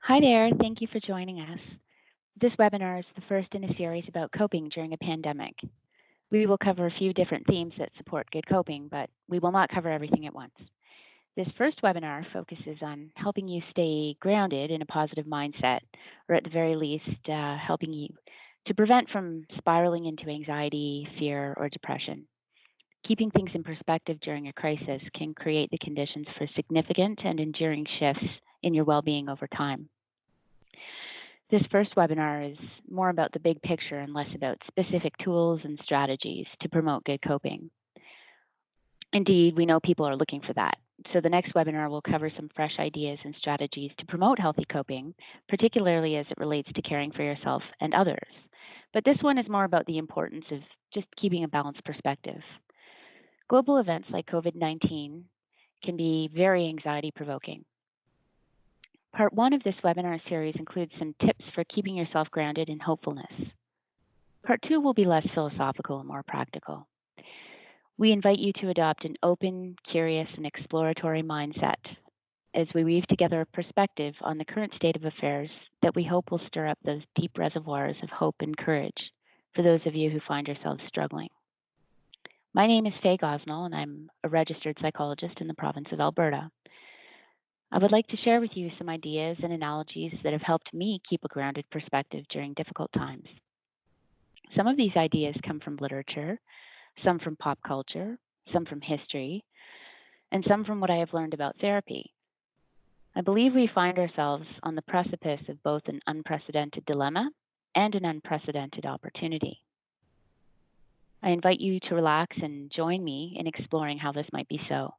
Hi there. Thank you for joining us. This webinar is the first in a series about coping during a pandemic. We will cover a few different themes that support good coping, but we will not cover everything at once. This first webinar focuses on helping you stay grounded in a positive mindset, or at the very least, helping you to prevent from spiraling into anxiety, fear, or depression. Keeping things in perspective during a crisis can create the conditions for significant and enduring shifts in your well-being over time. This first webinar is more about the big picture and less about specific tools and strategies to promote good coping. Indeed, we know people are looking for that. So the next webinar will cover some fresh ideas and strategies to promote healthy coping, particularly as it relates to caring for yourself and others. But this one is more about the importance of just keeping a balanced perspective. Global events like COVID-19 can be very anxiety-provoking. Part 1 of this webinar series includes some tips for keeping yourself grounded in hopefulness. Part 2 will be less philosophical and more practical. We invite you to adopt an open, curious, and exploratory mindset as we weave together a perspective on the current state of affairs that we hope will stir up those deep reservoirs of hope and courage for those of you who find yourselves struggling. My name is Faye, and I'm a registered psychologist in the province of Alberta. I would like to share with you some ideas and analogies that have helped me keep a grounded perspective during difficult times. Some of these ideas come from literature, some from pop culture, some from history, and some from what I have learned about therapy. I believe we find ourselves on the precipice of both an unprecedented dilemma and an unprecedented opportunity. I invite you to relax and join me in exploring how this might be so.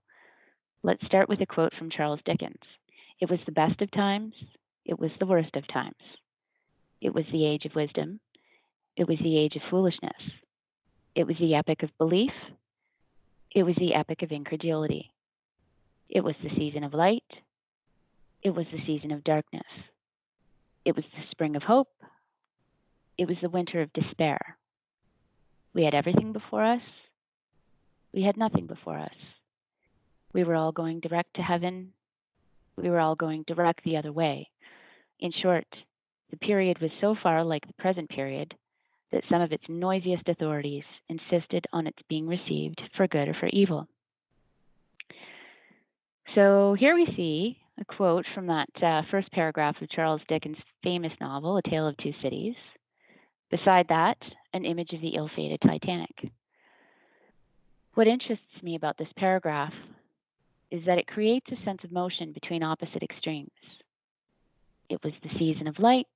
Let's start with a quote from Charles Dickens. It was the best of times. It was the worst of times. It was the age of wisdom. It was the age of foolishness. It was the epoch of belief. It was the epoch of incredulity. It was the season of light. It was the season of darkness. It was the spring of hope. It was the winter of despair. We had everything before us. We had nothing before us. We were all going direct to heaven. We were all going direct the other way. In short, the period was so far like the present period that some of its noisiest authorities insisted on its being received for good or for evil. So here we see a quote from that first paragraph of Charles Dickens' famous novel, A Tale of Two Cities. Beside that, an image of the ill-fated Titanic. What interests me about this paragraph is that it creates a sense of motion between opposite extremes. It was the season of light.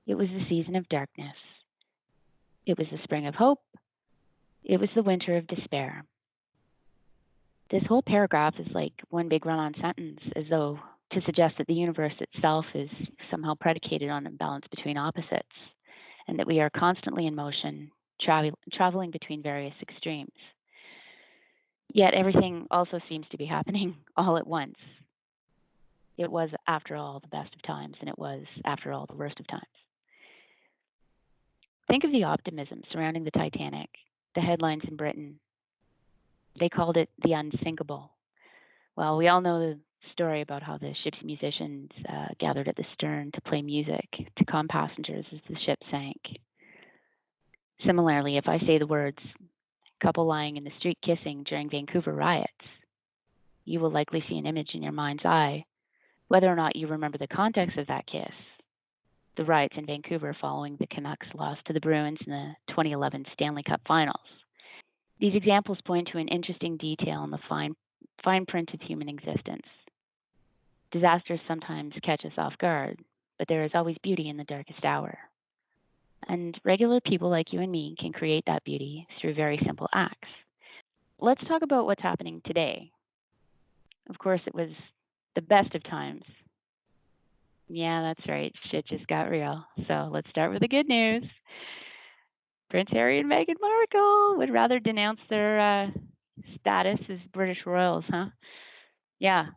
It was the season of darkness. It was the spring of hope. It was the winter of despair. This whole paragraph is like one big run-on sentence, as though to suggest that the universe itself is somehow predicated on a balance between opposites, and that we are constantly in motion, traveling between various extremes. Yet everything also seems to be happening all at once. It was, after all, the best of times, and it was, after all, the worst of times. Think of the optimism surrounding the Titanic. The headlines in Britain, they called it the unsinkable. Well, we all know the story about how the ship's musicians gathered at the stern to play music to calm passengers as the ship sank. Similarly, if I say the words, couple lying in the street kissing during Vancouver riots, you will likely see an image in your mind's eye, whether or not you remember the context of that kiss. The riots in Vancouver following the Canucks' loss to the Bruins in the 2011 Stanley Cup Finals. These examples point to an interesting detail in the fine print of human existence. Disasters sometimes catch us off guard, but there is always beauty in the darkest hour. And regular people like you and me can create that beauty through very simple acts. Let's talk about what's happening today. Of course, it was the best of times. Yeah, that's right. Shit just got real. So let's start with the good news. Prince Harry and Meghan Markle would rather denounce their status as British royals, huh? Yeah.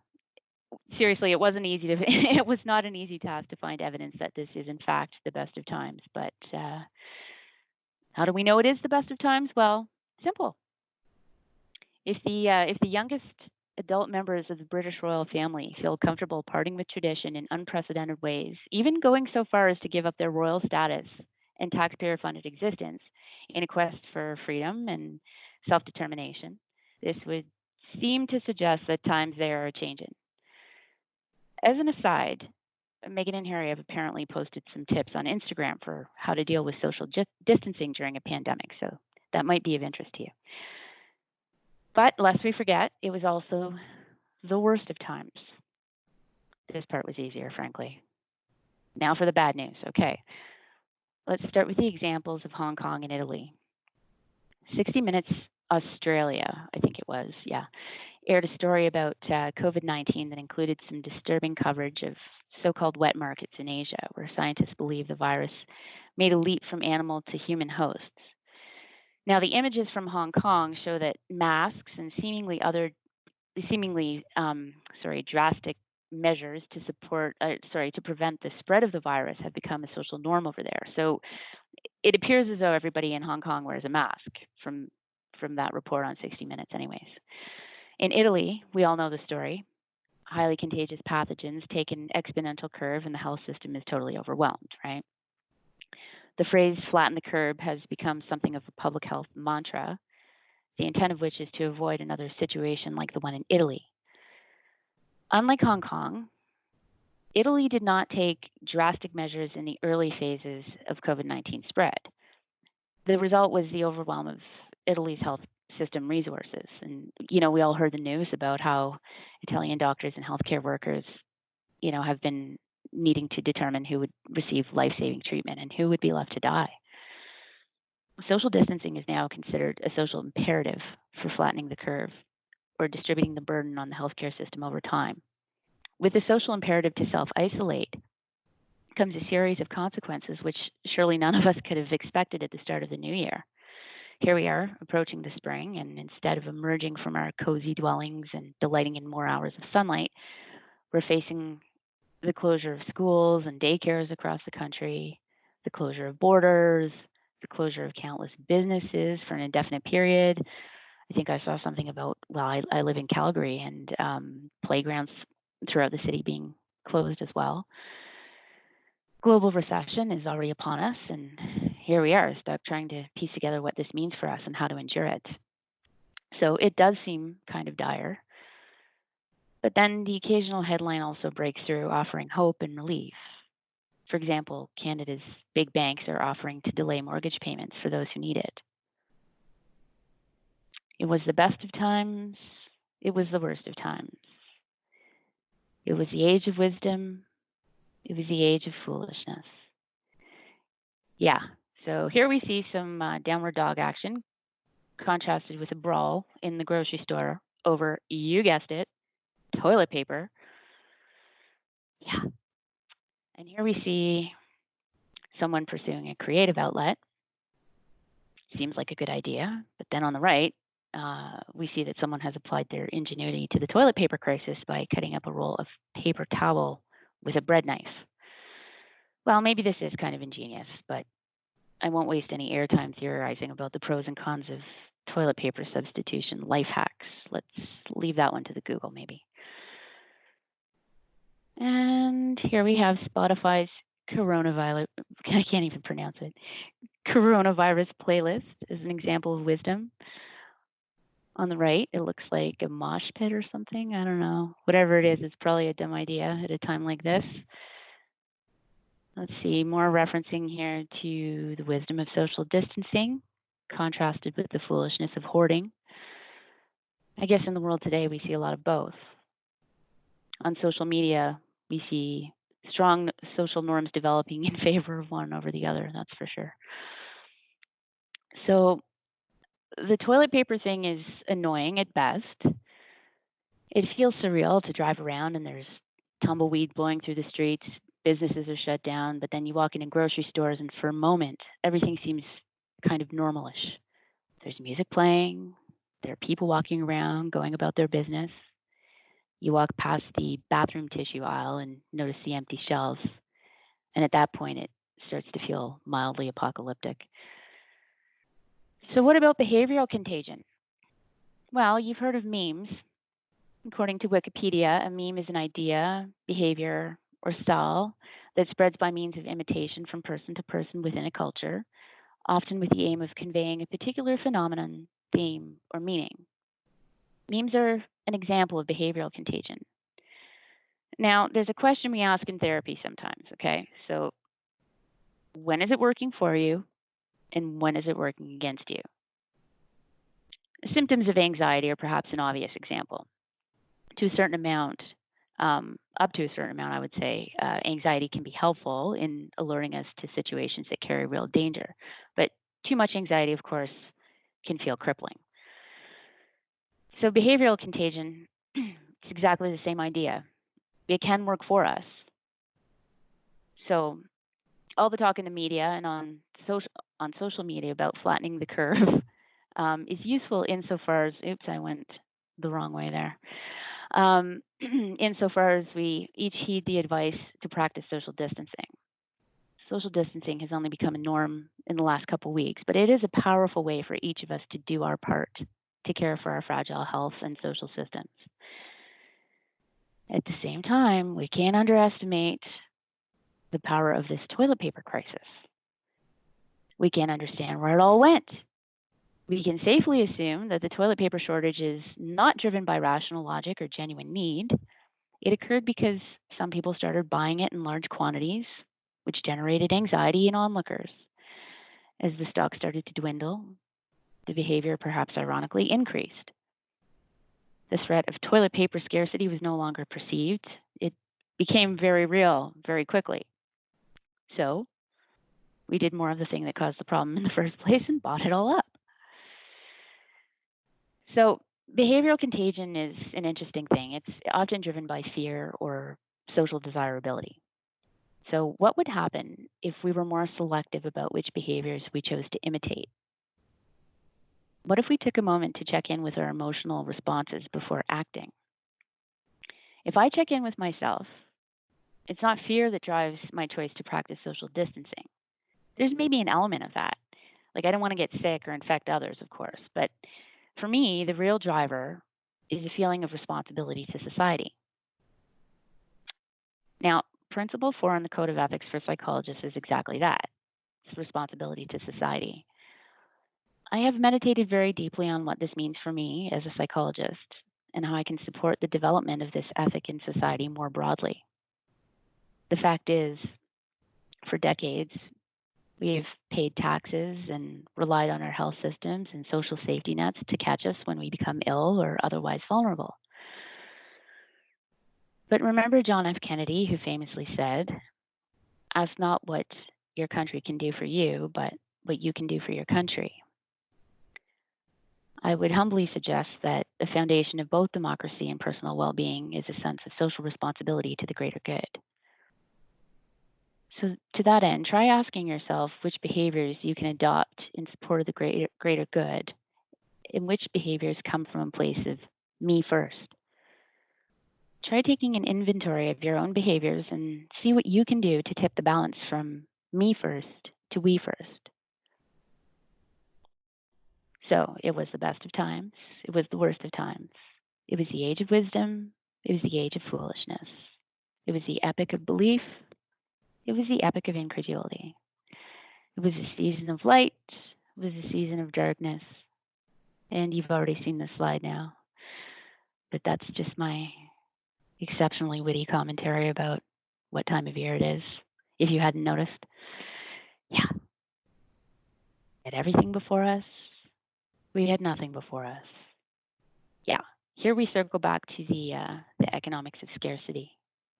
Seriously, it wasn't easy to. It was not an easy task to find evidence that this is in fact the best of times. But how do we know it is the best of times? Well, simple. If the youngest adult members of the British royal family feel comfortable parting with tradition in unprecedented ways, even going so far as to give up their royal status and taxpayer funded existence in a quest for freedom and self determination. This would seem to suggest that times there are changing. As an aside, Meghan and Harry have apparently posted some tips on Instagram for how to deal with social distancing during a pandemic, so that might be of interest to you. But lest we forget, it was also the worst of times. This part was easier, frankly. Now for the bad news. Okay, let's start with the examples of Hong Kong and Italy. 60 Minutes Australia, I think it was, aired a story about COVID-19 that included some disturbing coverage of so-called wet markets in Asia, where scientists believe the virus made a leap from animal to human hosts. Now, the images from Hong Kong show that masks and seemingly drastic measures to prevent the spread of the virus have become a social norm over there. So it appears as though everybody in Hong Kong wears a mask from that report on 60 Minutes anyways. In Italy, we all know the story. Highly contagious pathogens take an exponential curve and the health system is totally overwhelmed, right? The phrase flatten the curve has become something of a public health mantra, the intent of which is to avoid another situation like the one in Italy. Unlike Hong Kong, Italy did not take drastic measures in the early phases of COVID-19 spread. The result was the overwhelm of Italy's health system resources. And, we all heard the news about how Italian doctors and healthcare workers, have been needing to determine who would receive life-saving treatment and who would be left to die. Social distancing is now considered a social imperative for flattening the curve or distributing the burden on the healthcare system over time. With the social imperative to self-isolate comes a series of consequences which surely none of us could have expected at the start of the new year. Here we are approaching the spring, and instead of emerging from our cozy dwellings and delighting in more hours of sunlight, we're facing the closure of schools and daycares across the country, the closure of borders, the closure of countless businesses for an indefinite period. I think I saw something about, I live in Calgary, and playgrounds throughout the city being closed as well. Global recession is already upon us, and here we are, stuck trying to piece together what this means for us and how to endure it. So it does seem kind of dire. But then the occasional headline also breaks through, offering hope and relief. For example, Canada's big banks are offering to delay mortgage payments for those who need it. It was the best of times. It was the worst of times. It was the age of wisdom. It was the age of foolishness. Yeah, so here we see some downward dog action contrasted with a brawl in the grocery store over, you guessed it, toilet paper. Yeah. And here we see someone pursuing a creative outlet. Seems like a good idea. But then on the right, we see that someone has applied their ingenuity to the toilet paper crisis by cutting up a roll of paper towel with a bread knife. Well, maybe this is kind of ingenious, but I won't waste any airtime theorizing about the pros and cons of toilet paper substitution life hacks. Let's leave that one to the Google, maybe. And here we have Spotify's coronavirus, I can't even pronounce it, coronavirus playlist as an example of wisdom. On the right, it looks like a mosh pit or something. I don't know. Whatever it is, it's probably a dumb idea at a time like this. Let's see, more referencing here to the wisdom of social distancing, contrasted with the foolishness of hoarding. I guess in the world today, we see a lot of both. On social media, we see strong social norms developing in favor of one over the other, that's for sure. So the toilet paper thing is annoying at best. It feels surreal to drive around and there's tumbleweed blowing through the streets, businesses are shut down, but then you walk into grocery stores and for a moment, everything seems kind of normalish. There's music playing, there are people walking around, going about their business. You walk past the bathroom tissue aisle and notice the empty shelves. And at that point, it starts to feel mildly apocalyptic. So what about behavioral contagion? Well, you've heard of memes. According to Wikipedia, a meme is an idea, behavior, or style that spreads by means of imitation from person to person within a culture, often with the aim of conveying a particular phenomenon, theme, or meaning. Memes are an example of behavioral contagion. Now, there's a question we ask in therapy sometimes, okay? So, when is it working for you, and when is it working against you? Symptoms of anxiety are perhaps an obvious example. To a certain amount, up to a certain amount, I would say, anxiety can be helpful in alerting us to situations that carry real danger. But too much anxiety, of course, can feel crippling. So, behavioral contagion, it's exactly the same idea. It can work for us. So, all the talk in the media and on social media about flattening the curve is useful insofar as, oops, I went the wrong way there. Insofar as we each heed the advice to practice social distancing. Social distancing has only become a norm in the last couple of weeks, but it is a powerful way for each of us to do our part to care for our fragile health and social systems. At the same time, we can't underestimate the power of this toilet paper crisis. We can't understand where it all went. We can safely assume that the toilet paper shortage is not driven by rational logic or genuine need. It occurred because some people started buying it in large quantities, which generated anxiety in onlookers. As the stock started to dwindle, the behavior, perhaps ironically, increased. The threat of toilet paper scarcity was no longer perceived. It became very real very quickly. So we did more of the thing that caused the problem in the first place and bought it all up. So behavioral contagion is an interesting thing. It's often driven by fear or social desirability. So what would happen if we were more selective about which behaviors we chose to imitate? What if we took a moment to check in with our emotional responses before acting? If I check in with myself, it's not fear that drives my choice to practice social distancing. There's maybe an element of that. Like, I don't want to get sick or infect others, of course. But for me, the real driver is a feeling of responsibility to society. Now, Principle 4 in the Code of Ethics for Psychologists is exactly that. It's responsibility to society. I have meditated very deeply on what this means for me as a psychologist and how I can support the development of this ethic in society more broadly. The fact is, for decades, we've paid taxes and relied on our health systems and social safety nets to catch us when we become ill or otherwise vulnerable. But remember John F. Kennedy, who famously said, "Ask not what your country can do for you, but what you can do for your country." I would humbly suggest that the foundation of both democracy and personal well-being is a sense of social responsibility to the greater good. So to that end, try asking yourself which behaviors you can adopt in support of the greater good, and which behaviors come from a place of me first. Try taking an inventory of your own behaviors and see what you can do to tip the balance from me first to we first. So it was the best of times. It was the worst of times. It was the age of wisdom. It was the age of foolishness. It was the epic of belief. It was the epic of incredulity. It was a season of light. It was a season of darkness. And you've already seen this slide now. But that's just my exceptionally witty commentary about what time of year it is, if you hadn't noticed. Yeah. We had everything before us. We had nothing before us. Yeah. Here we circle back to the economics of scarcity,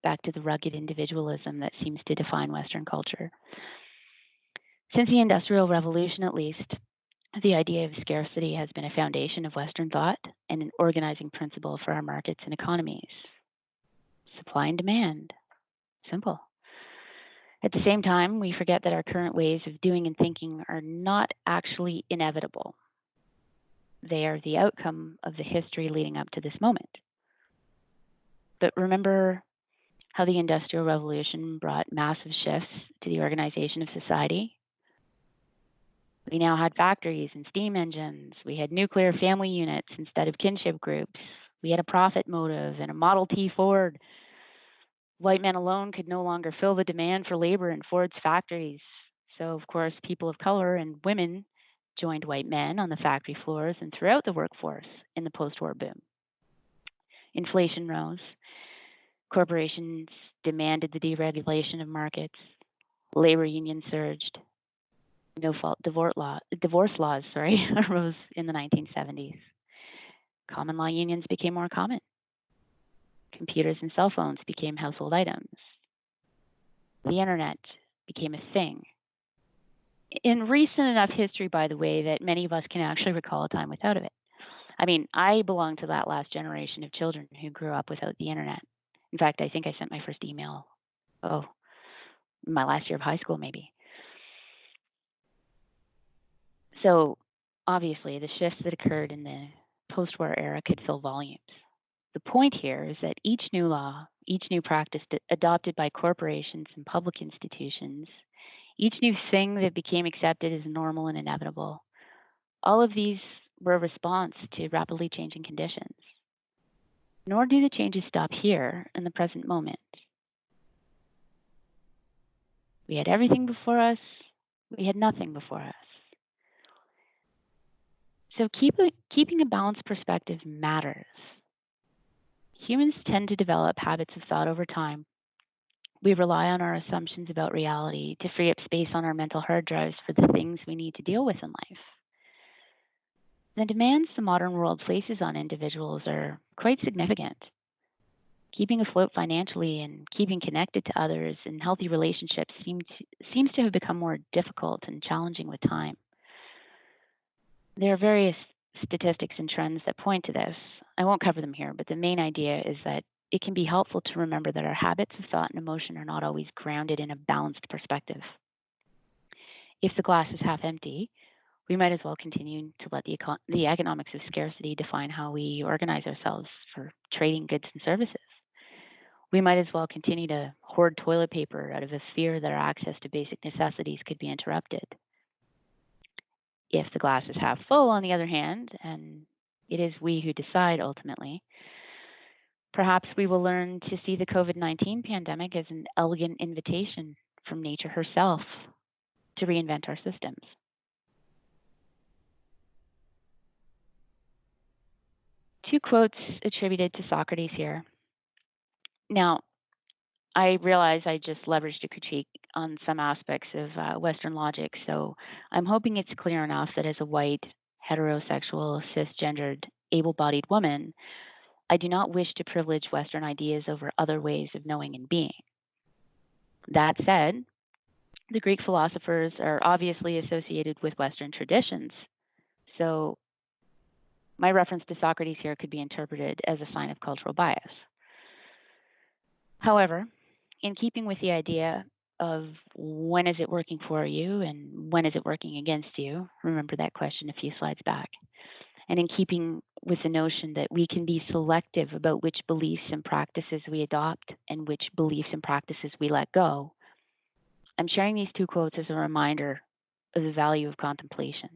back to the rugged individualism that seems to define Western culture. Since the Industrial Revolution, at least, the idea of scarcity has been a foundation of Western thought and an organizing principle for our markets and economies. Supply and demand. Simple. At the same time, we forget that our current ways of doing and thinking are not actually inevitable. They are the outcome of the history leading up to this moment. But remember how the Industrial Revolution brought massive shifts to the organization of society? We now had factories and steam engines. We had nuclear family units instead of kinship groups. We had a profit motive and a Model T Ford. White men alone could no longer fill the demand for labor in Ford's factories. So, of course, people of color and women joined white men on the factory floors and throughout the workforce in the post war boom. Inflation rose. Corporations demanded the deregulation of markets. Labor unions surged. No fault divorce laws arose in the 1970s. Common law unions became more common. Computers and cell phones became household items. The internet became a thing. In recent enough history, by the way, that many of us can actually recall a time without it. I mean, I belong to that last generation of children who grew up without the internet. In fact, I think I sent my first email, my last year of high school, maybe. So, obviously, the shifts that occurred in the post-war era could fill volumes. The point here is that each new law, each new practice adopted by corporations and public institutions, each new thing that became accepted as normal and inevitable, all of these were a response to rapidly changing conditions. Nor do the changes stop here in the present moment. We had everything before us, we had nothing before us. So keeping a balanced perspective matters. Humans tend to develop habits of thought over time. We rely on our assumptions about reality to free up space on our mental hard drives for the things we need to deal with in life. The demands the modern world places on individuals are quite significant. Keeping afloat financially and keeping connected to others in healthy relationships seems to have become more difficult and challenging with time. There are various statistics and trends that point to this. I won't cover them here, but the main idea is that it can be helpful to remember that our habits of thought and emotion are not always grounded in a balanced perspective. If the glass is half empty, we might as well continue to let the economics of scarcity define how we organize ourselves for trading goods and services. We might as well continue to hoard toilet paper out of a fear that our access to basic necessities could be interrupted. If the glass is half full, on the other hand, and it is we who decide ultimately, perhaps we will learn to see the COVID-19 pandemic as an elegant invitation from nature herself to reinvent our systems. Two quotes attributed to Socrates here. Now, I realize I just leveraged a critique on some aspects of Western logic, so I'm hoping it's clear enough that as a white, heterosexual, cisgendered, able-bodied woman, I do not wish to privilege Western ideas over other ways of knowing and being. That said, the Greek philosophers are obviously associated with Western traditions, so my reference to Socrates here could be interpreted as a sign of cultural bias. However, in keeping with the idea of when is it working for you and when is it working against you, remember that question a few slides back, and in keeping with the notion that we can be selective about which beliefs and practices we adopt and which beliefs and practices we let go, I'm sharing these two quotes as a reminder of the value of contemplation.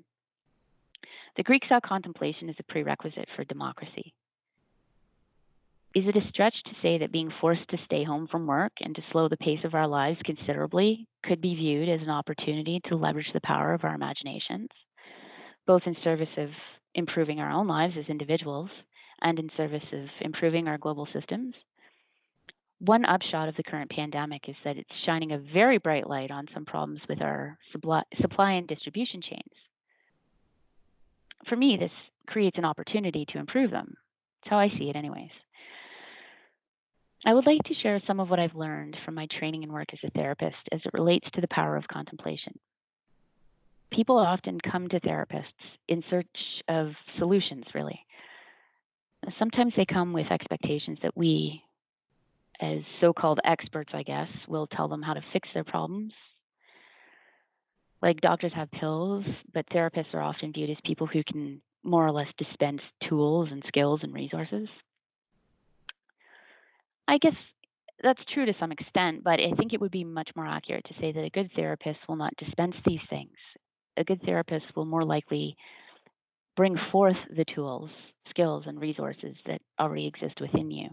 The Greeks saw contemplation as a prerequisite for democracy. Is it a stretch to say that being forced to stay home from work and to slow the pace of our lives considerably could be viewed as an opportunity to leverage the power of our imaginations, both in service of improving our own lives as individuals and in service of improving our global systems? One upshot of the current pandemic is that it's shining a very bright light on some problems with our supply and distribution chains. For me, this creates an opportunity to improve them. That's how I see it anyways. I would like to share some of what I've learned from my training and work as a therapist as it relates to the power of contemplation. People often come to therapists in search of solutions, really. Sometimes they come with expectations that we, as so-called experts, I guess, will tell them how to fix their problems. Like doctors have pills, but therapists are often viewed as people who can more or less dispense tools and skills and resources. I guess that's true to some extent, but I think it would be much more accurate to say that a good therapist will not dispense these things. A good therapist will more likely bring forth the tools skills and resources that already exist within you.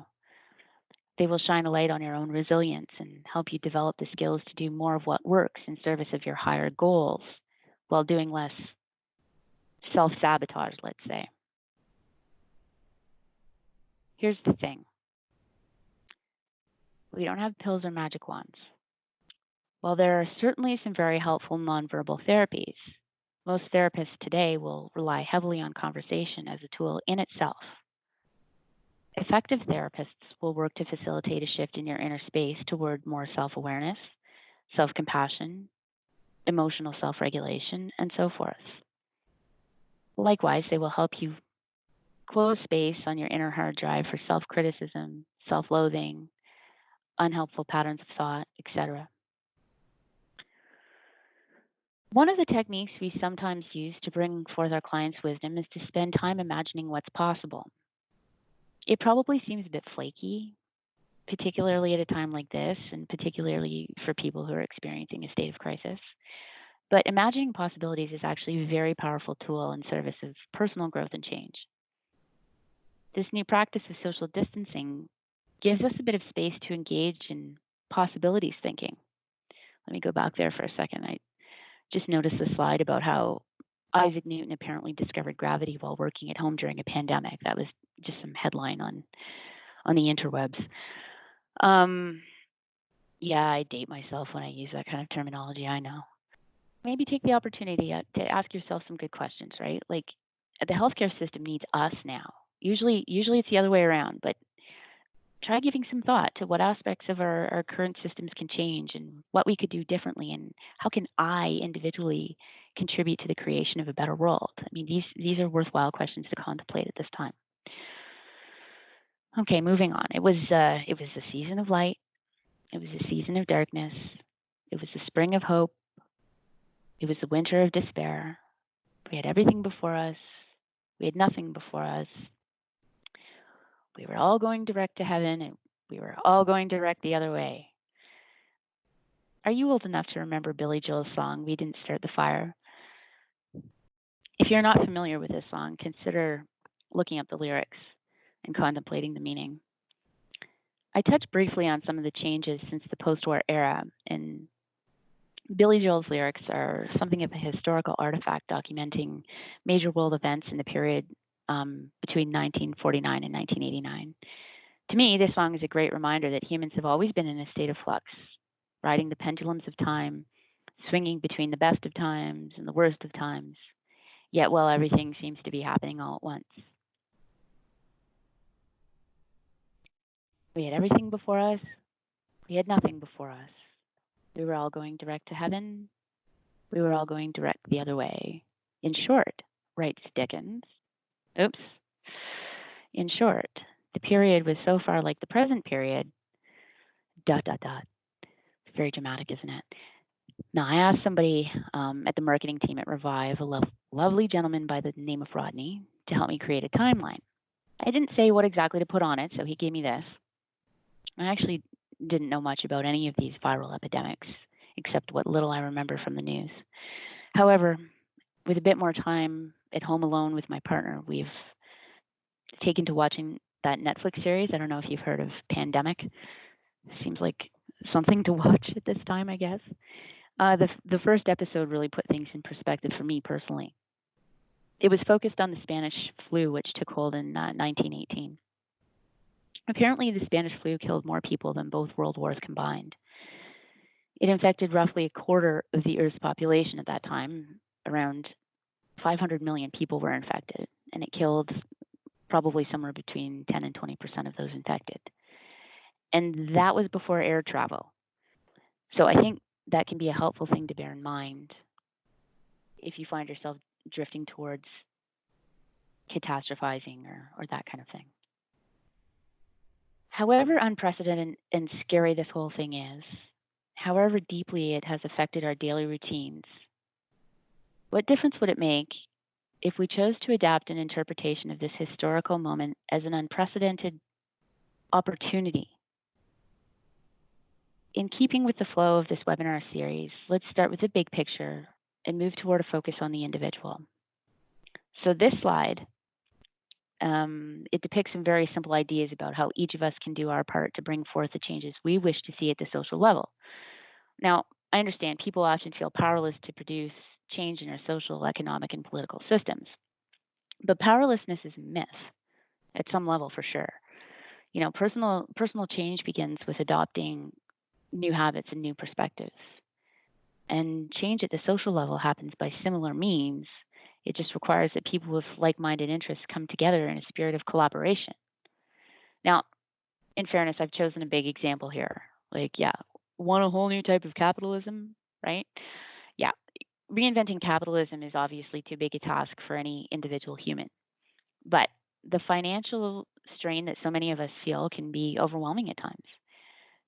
They will shine a light on your own resilience and help you develop the skills to do more of what works in service of your higher goals while doing less self sabotage, let's say. Here's the thing, we don't have pills or magic wands. While there are certainly some very helpful nonverbal therapies, most therapists today will rely heavily on conversation as a tool in itself. Effective therapists will work to facilitate a shift in your inner space toward more self awareness, self compassion, emotional self regulation, and so forth. Likewise, they will help you close space on your inner hard drive for self criticism, self loathing, unhelpful patterns of thought, etc. One of the techniques we sometimes use to bring forth our clients' wisdom is to spend time imagining what's possible. It probably seems a bit flaky, particularly at a time like this, and particularly for people who are experiencing a state of crisis. But imagining possibilities is actually a very powerful tool in service of personal growth and change. This new practice of social distancing gives us a bit of space to engage in possibilities thinking. Let me go back there for a second. I just noticed a slide about how Isaac Newton apparently discovered gravity while working at home during a pandemic. That was just some headline on the interwebs. Yeah, I date myself when I use that kind of terminology, I know. Maybe take the opportunity to ask yourself some good questions, right? Like, the healthcare system needs us now. Usually it's the other way around, but try giving some thought to what aspects of our current systems can change and what we could do differently, and how can I individually contribute to the creation of a better world. I mean, these are worthwhile questions to contemplate at this time. Okay, moving on. It was a season of light. It was a season of darkness. It was the spring of hope. It was the winter of despair. We had everything before us. We had nothing before us. We were all going direct to heaven, and we were all going direct the other way. Are you old enough to remember Billy Joel's song, We Didn't Start the Fire? If you're not familiar with this song, consider looking up the lyrics and contemplating the meaning. I touched briefly on some of the changes since the post-war era, and Billy Joel's lyrics are something of a historical artifact documenting major world events in the period between 1949 and 1989. To me, this song is a great reminder that humans have always been in a state of flux, riding the pendulums of time, swinging between the best of times and the worst of times, yet while everything seems to be happening all at once. We had everything before us. We had nothing before us. We were all going direct to heaven. We were all going direct the other way. In short, writes Dickens. Oops. In short, the period was so far like the present period. ... It's very dramatic, isn't it? Now, I asked somebody at the marketing team at Revive, a lovely gentleman by the name of Rodney, to help me create a timeline. I didn't say what exactly to put on it, so he gave me this. I actually didn't know much about any of these viral epidemics, except what little I remember from the news. However, with a bit more time at home alone with my partner, we've taken to watching that Netflix series. I don't know if you've heard of Pandemic. Seems like something to watch at this time, I guess. The first episode really put things in perspective for me personally. It was focused on the Spanish flu, which took hold in 1918. Apparently, the Spanish flu killed more people than both world wars combined. It infected roughly a quarter of the Earth's population at that time. Around 500 million people were infected, and it killed probably somewhere between 10 and 20% of those infected. And that was before air travel. So I think that can be a helpful thing to bear in mind if you find yourself drifting towards catastrophizing or that kind of thing. However unprecedented and scary this whole thing is, however deeply it has affected our daily routines, what difference would it make if we chose to adapt an interpretation of this historical moment as an unprecedented opportunity? In keeping with the flow of this webinar series, let's start with the big picture and move toward a focus on the individual. So this slide It depicts some very simple ideas about how each of us can do our part to bring forth the changes we wish to see at the social level. Now, I understand people often feel powerless to produce change in our social, economic, and political systems, but powerlessness is a myth at some level for sure. Personal change begins with adopting new habits and new perspectives. And change at the social level happens by similar means. It just requires that people with like minded interests come together in a spirit of collaboration. Now, in fairness, I've chosen a big example here. Want a whole new type of capitalism, right? Yeah, reinventing capitalism is obviously too big a task for any individual human. But the financial strain that so many of us feel can be overwhelming at times.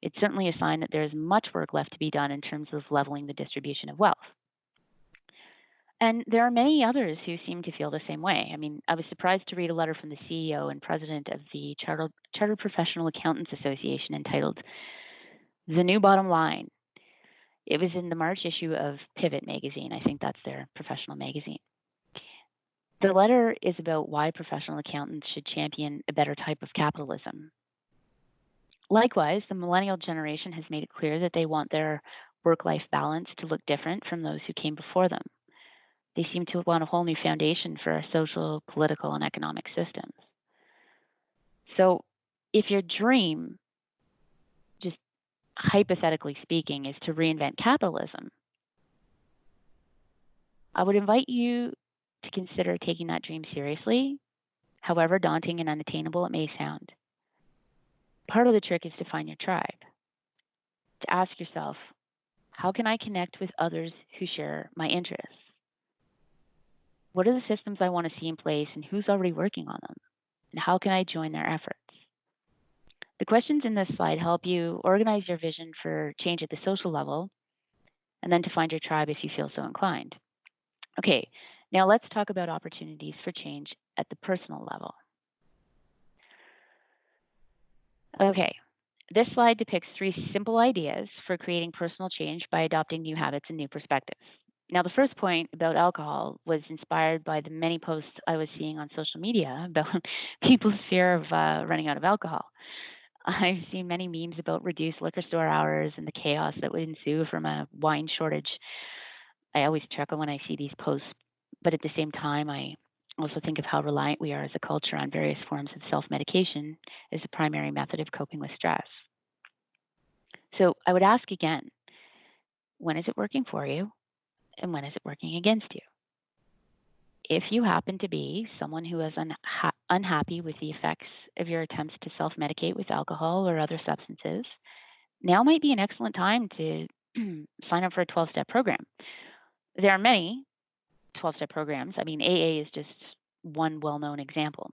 It's certainly a sign that there's much work left to be done in terms of leveling the distribution of wealth. And there are many others who seem to feel the same way. I mean, I was surprised to read a letter from the CEO and president of the Chartered Professional Accountants Association entitled The New Bottom Line. It was in the March issue of Pivot magazine. I think that's their professional magazine. The letter is about why professional accountants should champion a better type of capitalism. Likewise, the millennial generation has made it clear that they want their work-life balance to look different from those who came before them. They seem to want a whole new foundation for our social, political, and economic systems. So if your dream, just hypothetically speaking, is to reinvent capitalism, I would invite you to consider taking that dream seriously, however daunting and unattainable it may sound. Part of the trick is to find your tribe, to ask yourself, how can I connect with others who share my interests? What are the systems I want to see in place and who's already working on them? And how can I join their efforts? The questions in this slide help you organize your vision for change at the social level and then to find your tribe if you feel so inclined. Okay, now let's talk about opportunities for change at the personal level. Okay, this slide depicts 3 simple ideas for creating personal change by adopting new habits and new perspectives. Now, the first point about alcohol was inspired by the many posts I was seeing on social media about people's fear of running out of alcohol. I've seen many memes about reduced liquor store hours and the chaos that would ensue from a wine shortage. I always chuckle when I see these posts, but at the same time, I also think of how reliant we are as a culture on various forms of self-medication as the primary method of coping with stress. So I would ask again, when is it working for you? And when is it working against you? If you happen to be someone who is unhappy with the effects of your attempts to self-medicate with alcohol or other substances, now might be an excellent time to sign up for a 12-step program. There are many 12-step programs. I mean, AA is just one well-known example.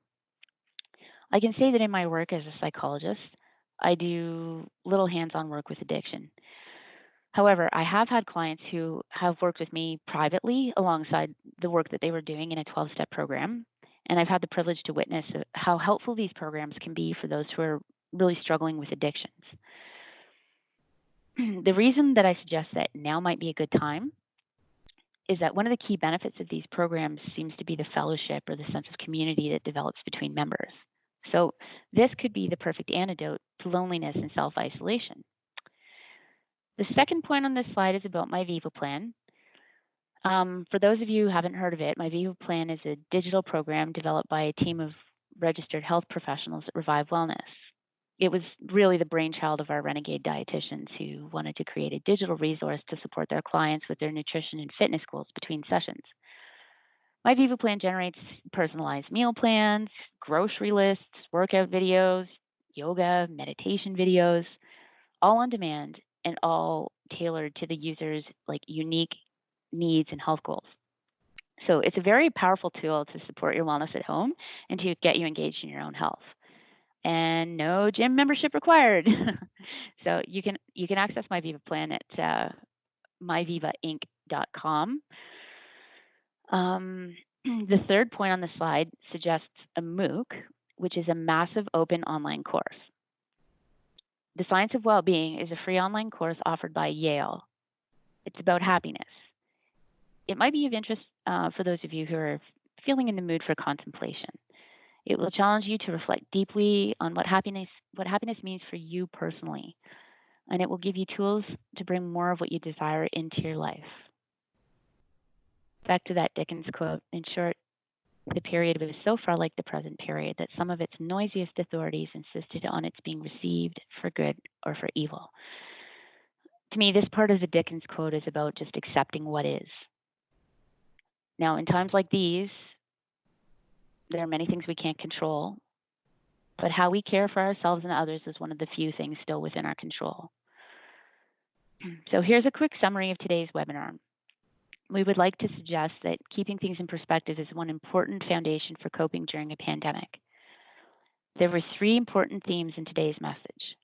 I can say that in my work as a psychologist, I do little hands-on work with addiction. However, I have had clients who have worked with me privately alongside the work that they were doing in a 12-step program, and I've had the privilege to witness how helpful these programs can be for those who are really struggling with addictions. The reason that I suggest that now might be a good time is that one of the key benefits of these programs seems to be the fellowship or the sense of community that develops between members. So this could be the perfect antidote to loneliness and self-isolation. The second point on this slide is about my Viva Plan. For those of you who haven't heard of it, my Viva Plan is a digital program developed by a team of registered health professionals at Revive Wellness. It was really the brainchild of our renegade dietitians who wanted to create a digital resource to support their clients with their nutrition and fitness goals between sessions. My Viva Plan generates personalized meal plans, grocery lists, workout videos, yoga, meditation videos, all on demand and all tailored to the user's unique needs and health goals. So it's a very powerful tool to support your wellness at home and to get you engaged in your own health. And no gym membership required. So you can access my Viva Plan at myvivainc.com. The third point on the slide suggests a MOOC, which is a massive open online course. The Science of Wellbeing is a free online course offered by Yale. It's about happiness. It might be of interest for those of you who are feeling in the mood for contemplation. It will challenge you to reflect deeply on what happiness means for you personally, and it will give you tools to bring more of what you desire into your life. Back to that Dickens quote, in short, the period was so far like the present period that some of its noisiest authorities insisted on its being received for good or for evil. To me, this part of the Dickens quote is about just accepting what is. Now, in times like these, there are many things we can't control, but how we care for ourselves and others is one of the few things still within our control. So here's a quick summary of today's webinar. We would like to suggest that keeping things in perspective is one important foundation for coping during a pandemic. There were 3 important themes in today's message.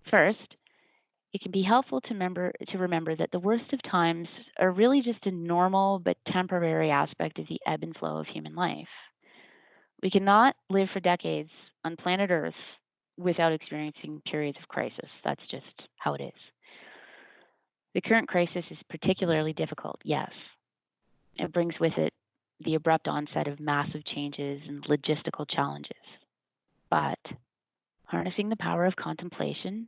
First, it can be helpful to remember that the worst of times are really just a normal but temporary aspect of the ebb and flow of human life. We cannot live for decades on planet Earth without experiencing periods of crisis. That's just how it is. The current crisis is particularly difficult, yes. It brings with it the abrupt onset of massive changes and logistical challenges. But harnessing the power of contemplation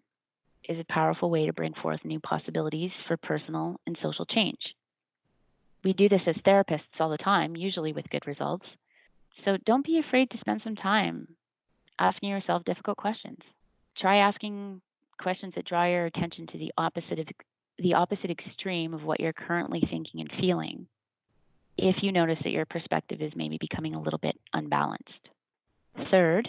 is a powerful way to bring forth new possibilities for personal and social change. We do this as therapists all the time, usually with good results. So don't be afraid to spend some time asking yourself difficult questions. Try asking questions that draw your attention to the opposite extreme of what you're currently thinking and feeling, if you notice that your perspective is maybe becoming a little bit unbalanced. Third,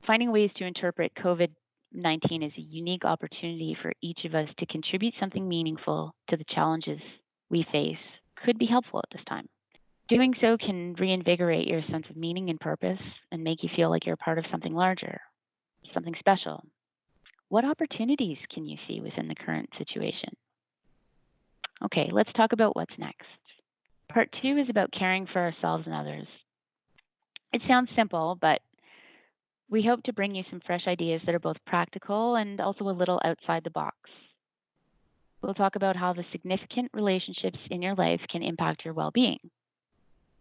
finding ways to interpret COVID-19 as a unique opportunity for each of us to contribute something meaningful to the challenges we face could be helpful at this time. Doing so can reinvigorate your sense of meaning and purpose and make you feel like you're part of something larger, something special. What opportunities can you see within the current situation? Okay, let's talk about what's next. Part 2 is about caring for ourselves and others. It sounds simple, but we hope to bring you some fresh ideas that are both practical and also a little outside the box. We'll talk about how the significant relationships in your life can impact your well-being.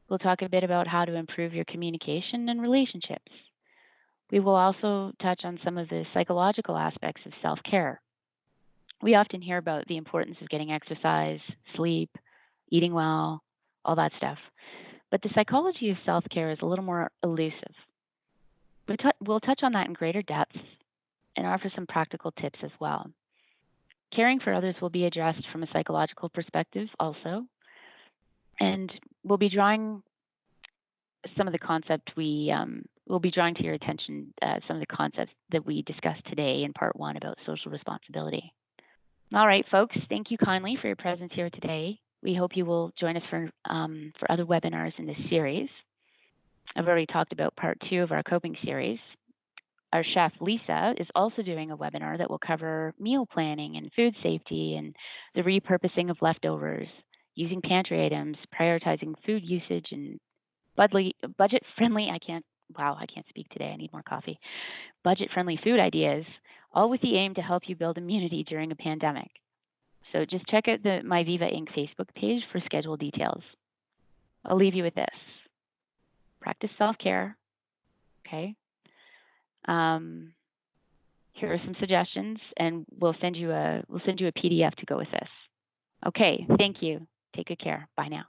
We'll talk a bit about how to improve your communication and relationships. We will also touch on some of the psychological aspects of self-care. We often hear about the importance of getting exercise, sleep, eating well, all that stuff. But the psychology of self-care is a little more elusive. We'll touch on that in greater depth and offer some practical tips as well. Caring for others will be addressed from a psychological perspective also. And we'll be drawing some of the concepts we'll be drawing to your attention some of the concepts that we discussed today in part 1 about social responsibility. All right, folks, thank you kindly for your presence here today. We hope you will join us for other webinars in this series. I've already talked about part 2 of our coping series. Our chef, Lisa, is also doing a webinar that will cover meal planning and food safety and the repurposing of leftovers, using pantry items, prioritizing food usage, and budget-friendly, I can't speak today, I need more coffee, budget-friendly food ideas, all with the aim to help you build immunity during a pandemic. So just check out the My Viva Inc. Facebook page for schedule details. I'll leave you with this. Practice self-care, okay? Here are some suggestions, and we'll send you a PDF to go with this. Okay, thank you. Take good care. Bye now.